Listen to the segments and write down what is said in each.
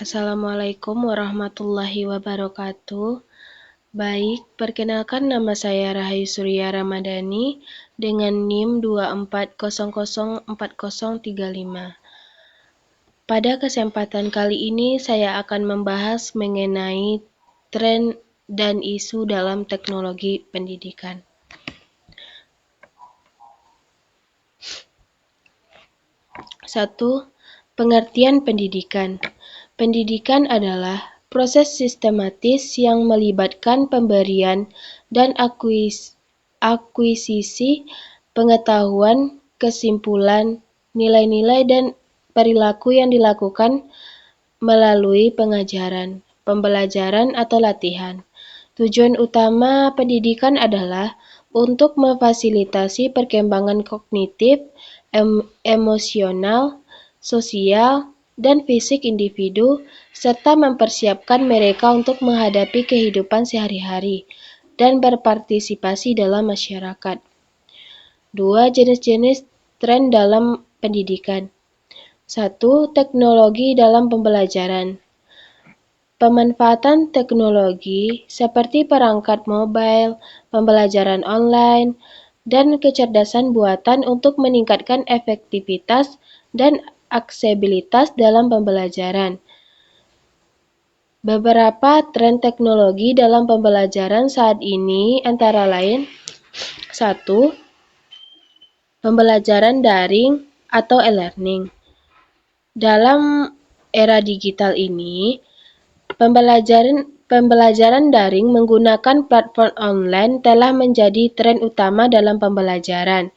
Assalamualaikum warahmatullahi wabarakatuh. Baik, perkenalkan nama saya Rahayu Surya Ramadhani dengan NIM 24004035. Pada kesempatan kali ini saya akan membahas mengenai tren dan isu dalam teknologi pendidikan. 1. Pengertian pendidikan. Pendidikan adalah proses sistematis yang melibatkan pemberian dan akuisisi pengetahuan, kesimpulan, nilai-nilai dan perilaku yang dilakukan melalui pengajaran, pembelajaran atau latihan. Tujuan utama pendidikan adalah untuk memfasilitasi perkembangan kognitif, emosional, sosial, dan fisik individu, serta mempersiapkan mereka untuk menghadapi kehidupan sehari-hari dan berpartisipasi dalam masyarakat. 2. Jenis-jenis tren dalam pendidikan. 1. Teknologi dalam pembelajaran. Pemanfaatan teknologi seperti perangkat mobile, pembelajaran online, dan kecerdasan buatan untuk meningkatkan efektivitas dan aksesibilitas dalam pembelajaran. Beberapa tren teknologi dalam pembelajaran saat ini antara lain: 1. Pembelajaran daring atau e-learning. Dalam era digital ini, Pembelajaran daring menggunakan platform online telah menjadi tren utama dalam pembelajaran.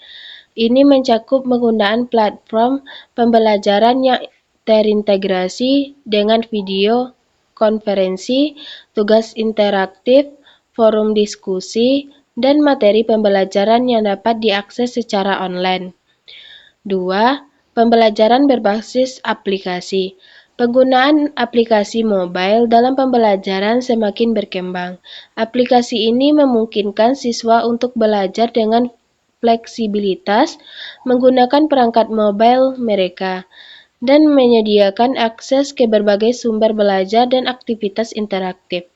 Ini mencakup penggunaan platform pembelajaran yang terintegrasi dengan video konferensi, tugas interaktif, forum diskusi, dan materi pembelajaran yang dapat diakses secara online. 2. Pembelajaran berbasis aplikasi. Penggunaan aplikasi mobile dalam pembelajaran semakin berkembang. Aplikasi ini memungkinkan siswa untuk belajar dengan fleksibilitas menggunakan perangkat mobile mereka dan menyediakan akses ke berbagai sumber belajar dan aktivitas interaktif.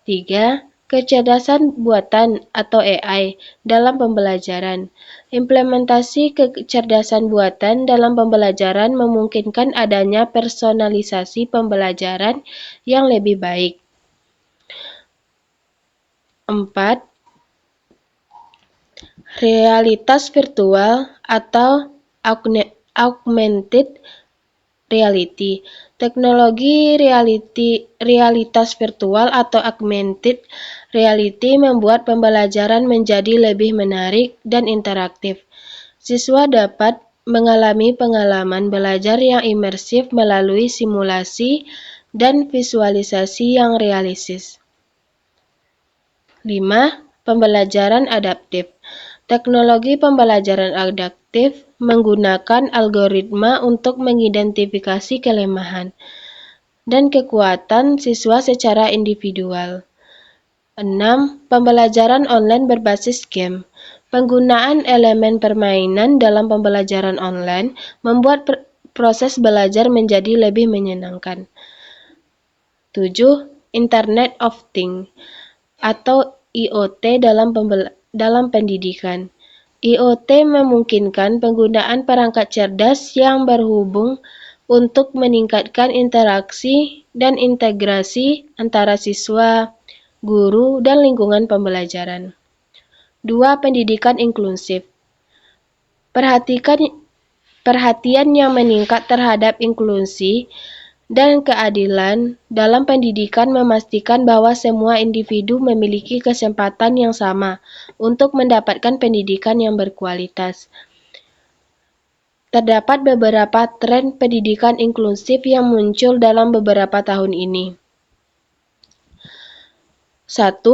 3. Kecerdasan buatan atau AI dalam pembelajaran. Implementasi kecerdasan buatan dalam pembelajaran memungkinkan adanya personalisasi pembelajaran yang lebih baik. 4. Realitas virtual atau augmented reality. Teknologi realitas virtual atau augmented reality membuat pembelajaran menjadi lebih menarik dan interaktif. Siswa dapat mengalami pengalaman belajar yang imersif melalui simulasi dan visualisasi yang realistis. 5. Pembelajaran adaptif. Teknologi pembelajaran adaptif menggunakan algoritma untuk mengidentifikasi kelemahan dan kekuatan siswa secara individual. 6. Pembelajaran online berbasis game. Penggunaan elemen permainan dalam pembelajaran online membuat proses belajar menjadi lebih menyenangkan. 7. Internet of Things atau IoT dalam pendidikan. IoT memungkinkan penggunaan perangkat cerdas yang berhubung untuk meningkatkan interaksi dan integrasi antara siswa, guru, dan lingkungan pembelajaran. 2. Pendidikan inklusif. Perhatian yang meningkat terhadap inklusi dan keadilan dalam pendidikan memastikan bahwa semua individu memiliki kesempatan yang sama untuk mendapatkan pendidikan yang berkualitas. Terdapat beberapa tren pendidikan inklusif yang muncul dalam beberapa tahun ini. 1.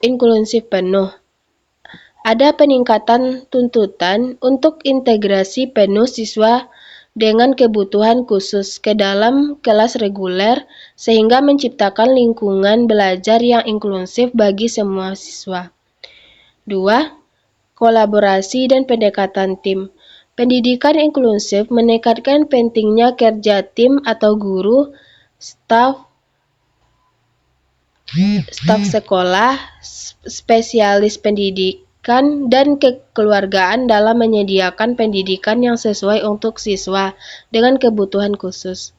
Inklusif penuh. Ada peningkatan tuntutan untuk integrasi penuh siswa dengan kebutuhan khusus ke dalam kelas reguler sehingga menciptakan lingkungan belajar yang inklusif bagi semua siswa. 2. Kolaborasi dan pendekatan tim. Pendidikan inklusif menekankan pentingnya kerja tim atau guru, staf sekolah, spesialis pendidikan, dan kekeluargaan dalam menyediakan pendidikan yang sesuai untuk siswa dengan kebutuhan khusus.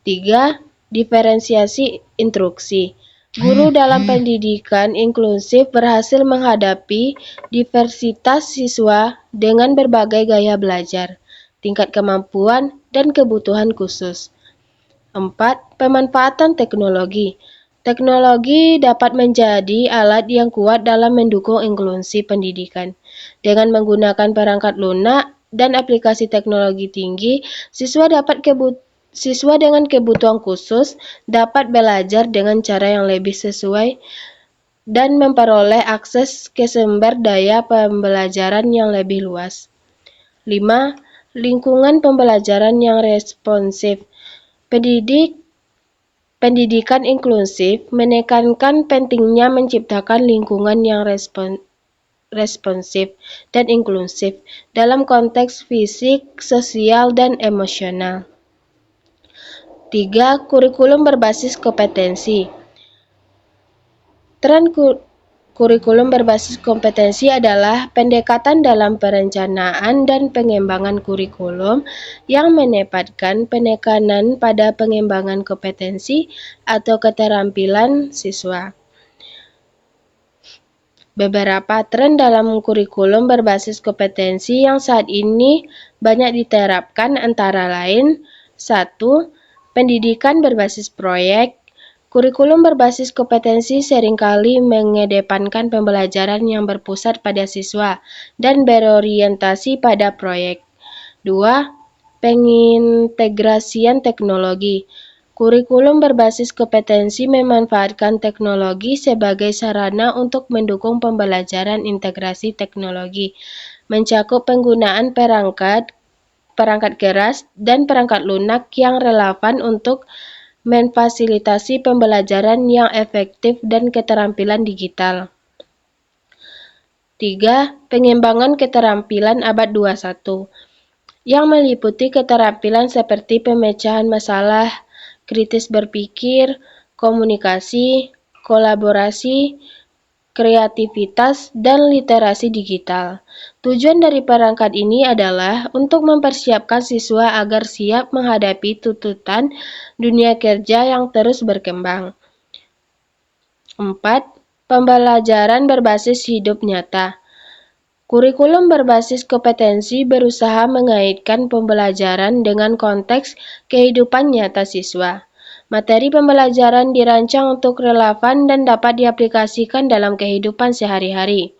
3. Diferensiasi instruksi. Guru dalam pendidikan inklusif berhasil menghadapi diversitas siswa dengan berbagai gaya belajar, tingkat kemampuan, dan kebutuhan khusus. 4. Pemanfaatan teknologi. Teknologi dapat menjadi alat yang kuat dalam mendukung inklusi pendidikan. Dengan menggunakan perangkat lunak dan aplikasi teknologi tinggi, siswa dengan kebutuhan khusus dapat belajar dengan cara yang lebih sesuai dan memperoleh akses ke sumber daya pembelajaran yang lebih luas. 5. Lingkungan pembelajaran yang responsif. Pendidikan inklusif menekankan pentingnya menciptakan lingkungan yang responsif dan inklusif dalam konteks fisik, sosial, dan emosional. 3. Kurikulum berbasis kompetensi. Tren kurikulum berbasis kompetensi adalah pendekatan dalam perencanaan dan pengembangan kurikulum yang menempatkan penekanan pada pengembangan kompetensi atau keterampilan siswa. Beberapa tren dalam kurikulum berbasis kompetensi yang saat ini banyak diterapkan antara lain: 1. Pendidikan berbasis proyek. Kurikulum berbasis kompetensi seringkali mengedepankan pembelajaran yang berpusat pada siswa dan berorientasi pada proyek. 2. Pengintegrasian teknologi. Kurikulum berbasis kompetensi memanfaatkan teknologi sebagai sarana untuk mendukung pembelajaran integrasi teknologi, mencakup penggunaan perangkat keras dan perangkat lunak yang relevan untuk memfasilitasi pembelajaran yang efektif dan keterampilan digital. 3. Pengembangan keterampilan abad 21, yang meliputi keterampilan seperti pemecahan masalah, kritis berpikir, komunikasi, kolaborasi, kreativitas, dan literasi digital. Tujuan dari perangkat ini adalah untuk mempersiapkan siswa agar siap menghadapi tuntutan dunia kerja yang terus berkembang. 4. Pembelajaran berbasis hidup nyata. Kurikulum berbasis kompetensi berusaha mengaitkan pembelajaran dengan konteks kehidupan nyata siswa. Materi pembelajaran dirancang untuk relevan dan dapat diaplikasikan dalam kehidupan sehari-hari.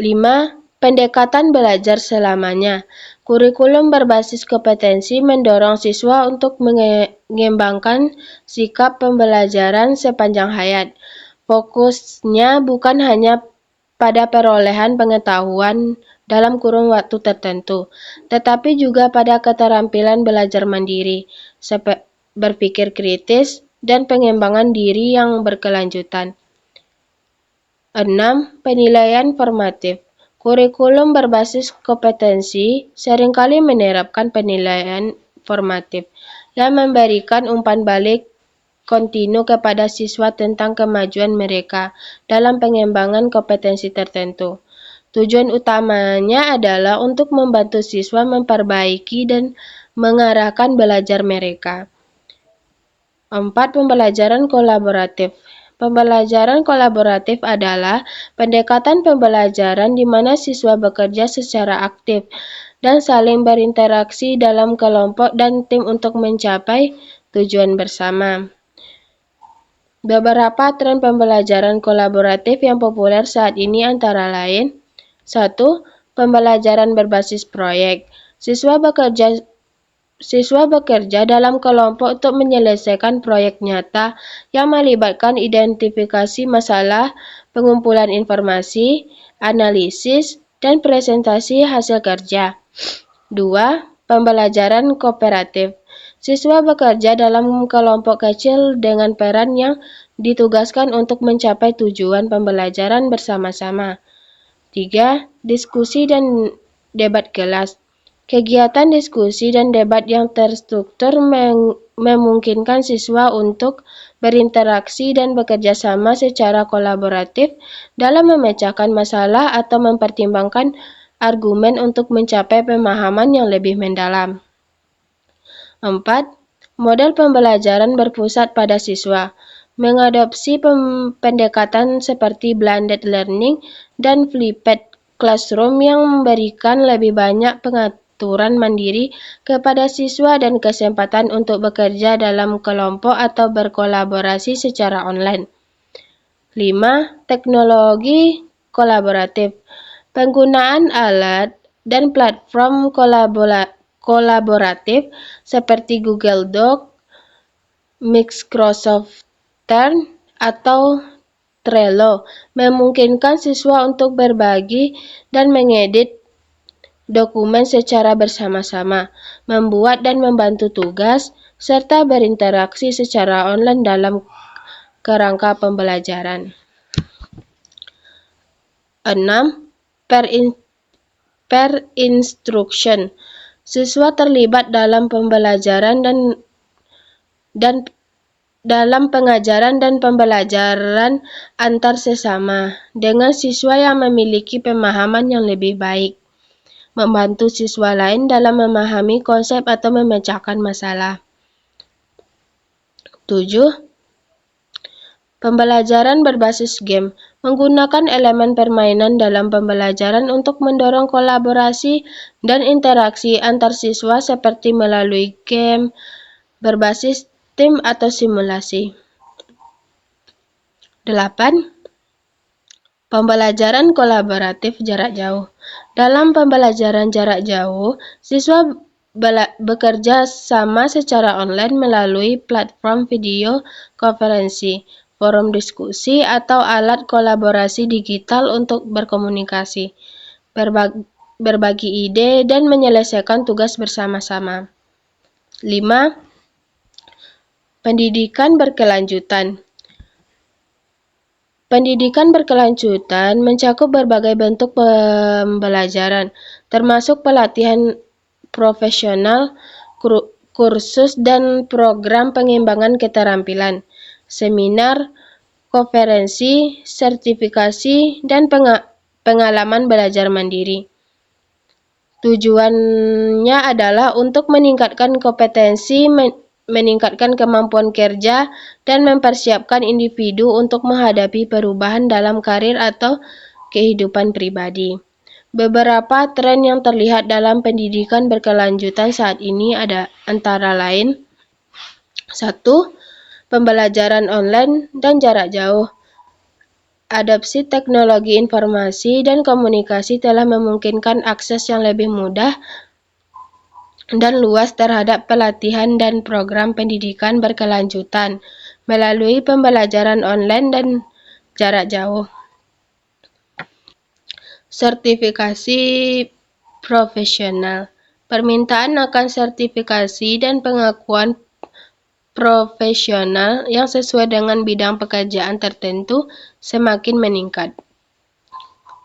5. Pendekatan belajar selamanya. Kurikulum berbasis kompetensi mendorong siswa untuk mengembangkan sikap pembelajaran sepanjang hayat. Fokusnya bukan hanya pada perolehan pengetahuan dalam kurun waktu tertentu, tetapi juga pada keterampilan belajar mandiri, berpikir kritis, dan pengembangan diri yang berkelanjutan. 6. Penilaian formatif. Kurikulum berbasis kompetensi seringkali menerapkan penilaian formatif yang memberikan umpan balik kontinu kepada siswa tentang kemajuan mereka dalam pengembangan kompetensi tertentu. Tujuan utamanya adalah untuk membantu siswa memperbaiki dan mengarahkan belajar mereka. 4. Pembelajaran kolaboratif. Pembelajaran kolaboratif adalah pendekatan pembelajaran di mana siswa bekerja secara aktif dan saling berinteraksi dalam kelompok dan tim untuk mencapai tujuan bersama. Beberapa tren pembelajaran kolaboratif yang populer saat ini antara lain: 1. Pembelajaran berbasis proyek. Siswa bekerja dalam kelompok untuk menyelesaikan proyek nyata yang melibatkan identifikasi masalah, pengumpulan informasi, analisis, dan presentasi hasil kerja. 2. Pembelajaran kooperatif. Siswa bekerja dalam kelompok kecil dengan peran yang ditugaskan untuk mencapai tujuan pembelajaran bersama-sama. 3. Diskusi dan debat kelas. Kegiatan diskusi dan debat yang terstruktur memungkinkan siswa untuk berinteraksi dan bekerja sama secara kolaboratif dalam memecahkan masalah atau mempertimbangkan argumen untuk mencapai pemahaman yang lebih mendalam. 4. Model pembelajaran berpusat pada siswa. Mengadopsi pendekatan seperti blended learning dan flipped classroom yang memberikan lebih banyak pengaturan mandiri kepada siswa dan kesempatan untuk bekerja dalam kelompok atau berkolaborasi secara online. 5. Teknologi kolaboratif. Penggunaan alat dan platform kolaboratif seperti Google Doc, Microsoft Teams, atau Trello memungkinkan siswa untuk berbagi dan mengedit dokumen secara bersama-sama, membuat dan membantu tugas, serta berinteraksi secara online dalam kerangka pembelajaran. 6. Per instruction. Siswa terlibat dalam pembelajaran dan dalam pengajaran dan pembelajaran antar sesama dengan siswa yang memiliki pemahaman yang lebih baik, membantu siswa lain dalam memahami konsep atau memecahkan masalah. 7. Pembelajaran berbasis game. Menggunakan elemen permainan dalam pembelajaran untuk mendorong kolaborasi dan interaksi antar siswa seperti melalui game berbasis tim atau simulasi. 8. Pembelajaran kolaboratif jarak jauh. Dalam pembelajaran jarak jauh, siswa bekerja sama secara online melalui platform video konferensi, forum diskusi, atau alat kolaborasi digital untuk berkomunikasi, berbagi ide, dan menyelesaikan tugas bersama-sama. 5. Pendidikan berkelanjutan. Pendidikan berkelanjutan mencakup berbagai bentuk pembelajaran, termasuk pelatihan profesional, kursus dan program pengembangan keterampilan, seminar, konferensi, sertifikasi, dan pengalaman belajar mandiri. Tujuannya adalah untuk meningkatkan kompetensi, meningkatkan kemampuan kerja, dan mempersiapkan individu untuk menghadapi perubahan dalam karir atau kehidupan pribadi. Beberapa tren yang terlihat dalam pendidikan berkelanjutan saat ini ada antara lain: 1. Pembelajaran online dan jarak jauh. Adopsi teknologi informasi dan komunikasi telah memungkinkan akses yang lebih mudah dan luas terhadap pelatihan dan program pendidikan berkelanjutan melalui pembelajaran online dan jarak jauh. Sertifikasi profesional. Permintaan akan sertifikasi dan pengakuan profesional yang sesuai dengan bidang pekerjaan tertentu semakin meningkat.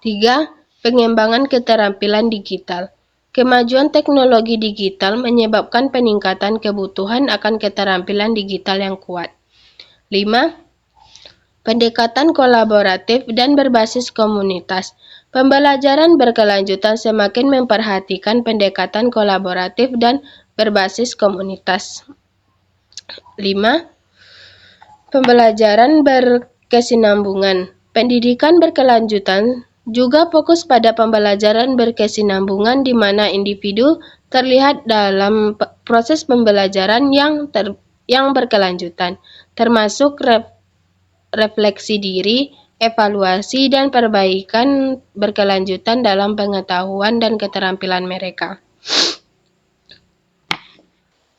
3. Pengembangan keterampilan digital. Kemajuan teknologi digital menyebabkan peningkatan kebutuhan akan keterampilan digital yang kuat. 5. Pendekatan kolaboratif dan berbasis komunitas. Pembelajaran berkelanjutan semakin memperhatikan pendekatan kolaboratif dan berbasis komunitas. 5. Pembelajaran berkesinambungan. Pendidikan berkelanjutan juga fokus pada pembelajaran berkesinambungan di mana individu terlihat dalam proses pembelajaran yang berkelanjutan, termasuk refleksi diri, evaluasi, dan perbaikan berkelanjutan dalam pengetahuan dan keterampilan mereka.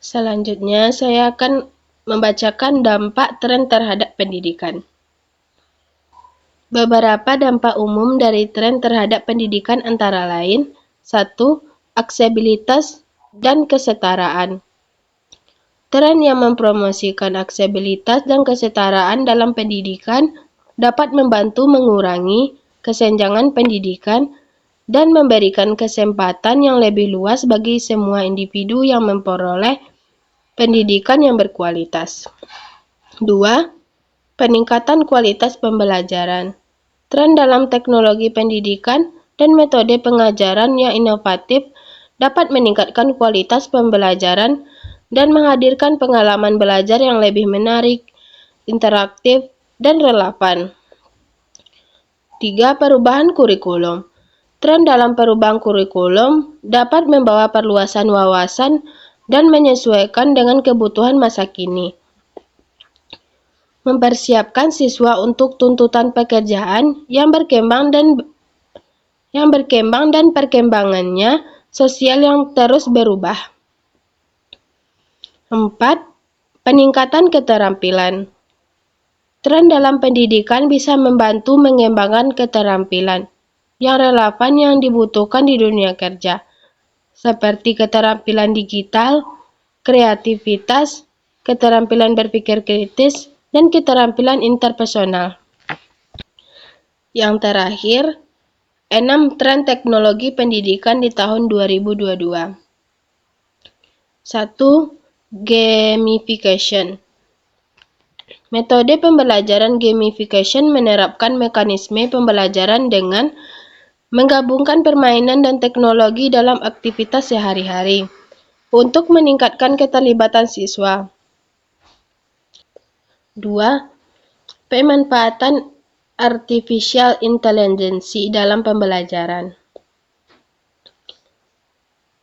Selanjutnya, saya akan membacakan dampak tren terhadap pendidikan. Beberapa dampak umum dari tren terhadap pendidikan antara lain: 1. Aksesibilitas dan kesetaraan. Tren yang mempromosikan aksesibilitas dan kesetaraan dalam pendidikan dapat membantu mengurangi kesenjangan pendidikan dan memberikan kesempatan yang lebih luas bagi semua individu yang memperoleh pendidikan yang berkualitas. 2. Peningkatan kualitas pembelajaran. Tren dalam teknologi pendidikan dan metode pengajaran yang inovatif dapat meningkatkan kualitas pembelajaran dan menghadirkan pengalaman belajar yang lebih menarik, interaktif, dan relevan. 3. Perubahan kurikulum. Tren dalam perubahan kurikulum dapat membawa perluasan wawasan dan menyesuaikan dengan kebutuhan masa kini. Mempersiapkan siswa untuk tuntutan pekerjaan yang berkembang dan perkembangannya sosial yang terus berubah. 4. Peningkatan keterampilan. Tren dalam pendidikan bisa membantu mengembangkan keterampilan yang relevan yang dibutuhkan di dunia kerja, seperti keterampilan digital, kreativitas, keterampilan berpikir kritis, dan keterampilan interpersonal. Yang terakhir, 6 tren teknologi pendidikan di tahun 2022. 1. Gamification. Metode pembelajaran gamification menerapkan mekanisme pembelajaran dengan menggabungkan permainan dan teknologi dalam aktivitas sehari-hari untuk meningkatkan keterlibatan siswa. 2. Pemanfaatan artificial intelligence dalam pembelajaran.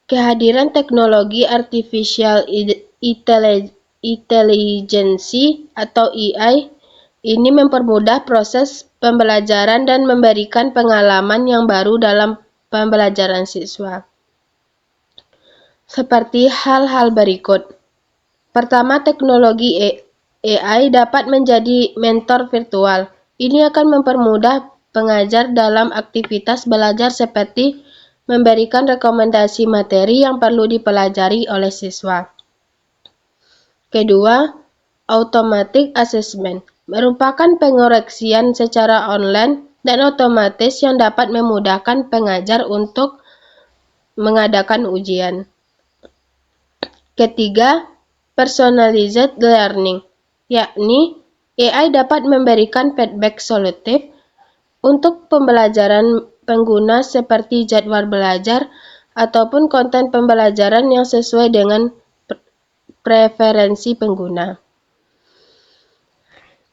Kehadiran teknologi artificial intelligence atau AI ini mempermudah proses pembelajaran dan memberikan pengalaman yang baru dalam pembelajaran siswa. Seperti hal-hal berikut. Pertama, teknologi AI dapat menjadi mentor virtual. Ini akan mempermudah pengajar dalam aktivitas belajar seperti memberikan rekomendasi materi yang perlu dipelajari oleh siswa. Kedua, automatic assessment merupakan pengoreksian secara online dan otomatis yang dapat memudahkan pengajar untuk mengadakan ujian. Ketiga, personalized learning, yakni AI dapat memberikan feedback solutif untuk pembelajaran pengguna seperti jadwal belajar ataupun konten pembelajaran yang sesuai dengan preferensi pengguna.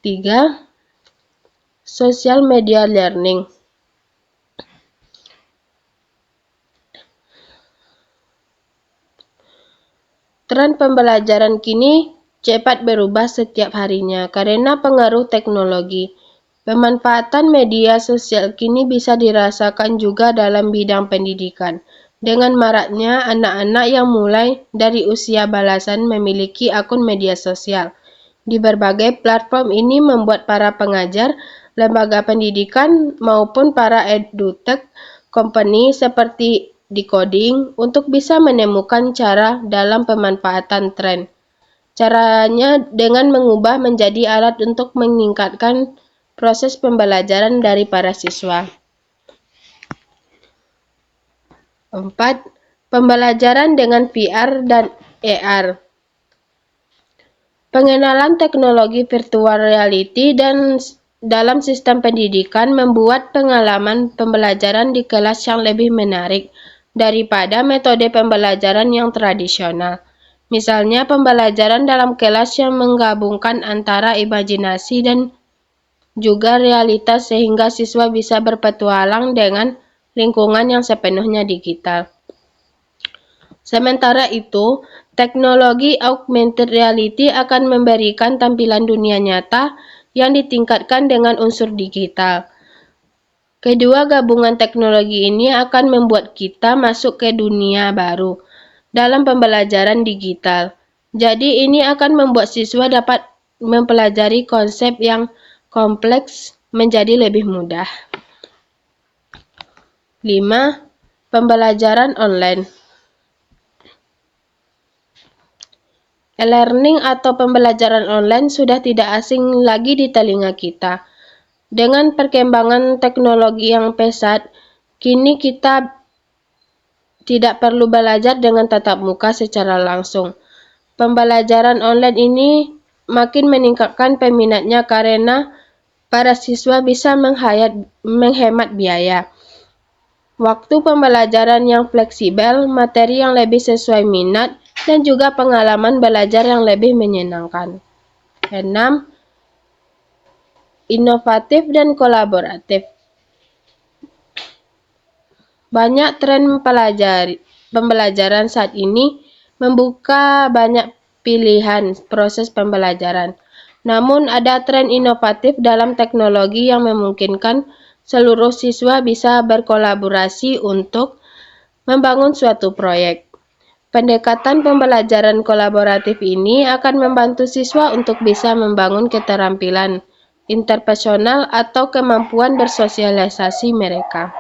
3. Social media learning. Tren pembelajaran kini cepat berubah setiap harinya karena pengaruh teknologi. Pemanfaatan media sosial kini bisa dirasakan juga dalam bidang pendidikan. Dengan maraknya anak-anak yang mulai dari usia belasan memiliki akun media sosial. Di berbagai platform ini membuat para pengajar, lembaga pendidikan maupun para edutech company seperti Decoding untuk bisa menemukan cara dalam pemanfaatan tren. Caranya dengan mengubah menjadi alat untuk meningkatkan proses pembelajaran dari para siswa. 4. Pembelajaran dengan VR dan AR. Pengenalan teknologi virtual reality dan dalam sistem pendidikan membuat pengalaman pembelajaran di kelas yang lebih menarik daripada metode pembelajaran yang tradisional. Misalnya pembelajaran dalam kelas yang menggabungkan antara imajinasi dan juga realitas sehingga siswa bisa berpetualang dengan lingkungan yang sepenuhnya digital. Sementara itu, teknologi augmented reality akan memberikan tampilan dunia nyata yang ditingkatkan dengan unsur digital. Kedua gabungan teknologi ini akan membuat kita masuk ke dunia baru dalam pembelajaran digital. Jadi ini akan membuat siswa dapat mempelajari konsep yang kompleks menjadi lebih mudah. 5. Pembelajaran online. E-learning atau pembelajaran online sudah tidak asing lagi di telinga kita. Dengan perkembangan teknologi yang pesat, Kini kita tidak perlu belajar dengan tatap muka secara langsung. Pembelajaran online ini makin meningkatkan peminatnya karena para siswa bisa menghemat biaya. Waktu pembelajaran yang fleksibel, materi yang lebih sesuai minat, dan juga pengalaman belajar yang lebih menyenangkan. 6. Inovatif dan kolaboratif. Banyak tren pembelajaran saat ini membuka banyak pilihan proses pembelajaran. Namun ada tren inovatif dalam teknologi yang memungkinkan seluruh siswa bisa berkolaborasi untuk membangun suatu proyek. Pendekatan pembelajaran kolaboratif ini akan membantu siswa untuk bisa membangun keterampilan interpersonal atau kemampuan bersosialisasi mereka.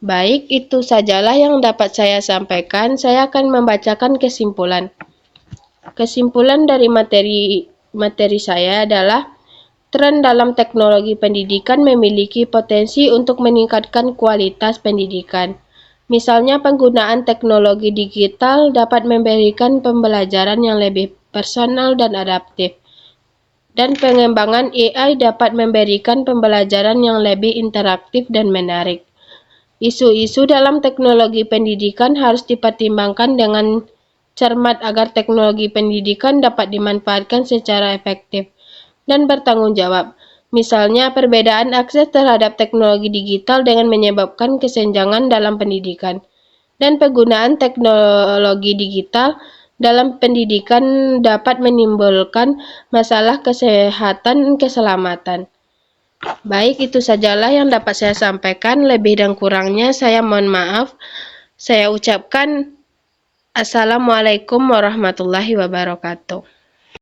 Baik, itu sajalah yang dapat saya sampaikan. Saya akan membacakan kesimpulan. Kesimpulan dari materi saya adalah tren dalam teknologi pendidikan memiliki potensi untuk meningkatkan kualitas pendidikan. Misalnya, penggunaan teknologi digital dapat memberikan pembelajaran yang lebih personal dan adaptif. Dan pengembangan AI dapat memberikan pembelajaran yang lebih interaktif dan menarik. Isu-isu dalam teknologi pendidikan harus dipertimbangkan dengan cermat agar teknologi pendidikan dapat dimanfaatkan secara efektif dan bertanggung jawab. Misalnya, perbedaan akses terhadap teknologi digital dengan menyebabkan kesenjangan dalam pendidikan, dan penggunaan teknologi digital dalam pendidikan dapat menimbulkan masalah kesehatan dan keselamatan. Baik, itu sajalah yang dapat saya sampaikan. Lebih dan kurangnya saya mohon maaf. Saya ucapkan Assalamualaikum warahmatullahi wabarakatuh.